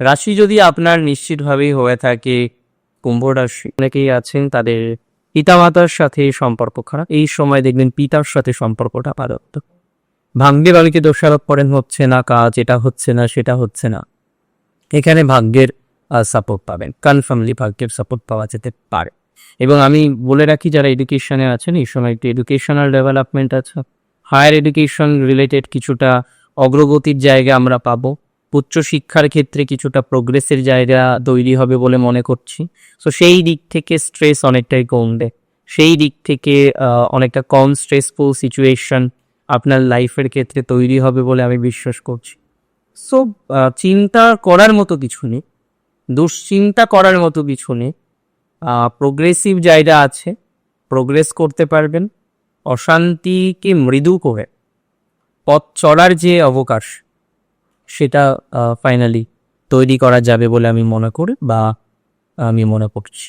রাশি যদি আপনার নিশ্চিতভাবেই হয়ে থাকে কুম্ভ রাশি, অনেকেই আছেন তাদের পিতামাতার সাথে সম্পর্ক খারাপ, এই সময় দেখবেন পিতার সাথে সম্পর্কটা বাধাপ্রাপ্ত। ভাগ্যের অনেকে দোষারোপ করেন, হচ্ছে না কাজ, এটা হচ্ছে না, সেটা হচ্ছে না। এখানে ভাগ্যের সাপোর্ট পাবেন, কনফার্মলি ভাগ্যের সাপোর্ট পাওয়া যেতে পারে। এবং আমি বলে রাখি, যারা এডুকেশনে আছেন এই সময় একটু এডুকেশনাল ডেভেলপমেন্ট আছে, হায়ার এডুকেশন রিলেটেড কিছুটা অগ্রগতির জায়গা আমরা পাবো। উচ্চশিক্ষার ক্ষেত্রে কিছুটা প্রোগ্রেসের জায়গা তৈরি হবে বলে মনে করছি। সো সেই দিক থেকে স্ট্রেস অনেকটাই কমবে, সেই দিক থেকে অনেকটা কম স্ট্রেসফুল সিচুয়েশন আপনার লাইফের ক্ষেত্রে তৈরি হবে বলে আমি বিশ্বাস করছি। সো চিন্তা করার মতো কিছু নেই, দুশ্চিন্তা করার মতো কিছু নেই। প্রোগ্রেসিভ জায়গা আছে, প্রোগ্রেস করতে পারবেন। অশান্তিকে মৃদু করে পথ চলার যে অবকাশ, সেটা ফাইনালি তৈরি করা যাবে বলে আমি মনে করি বা আমি মনে করছি।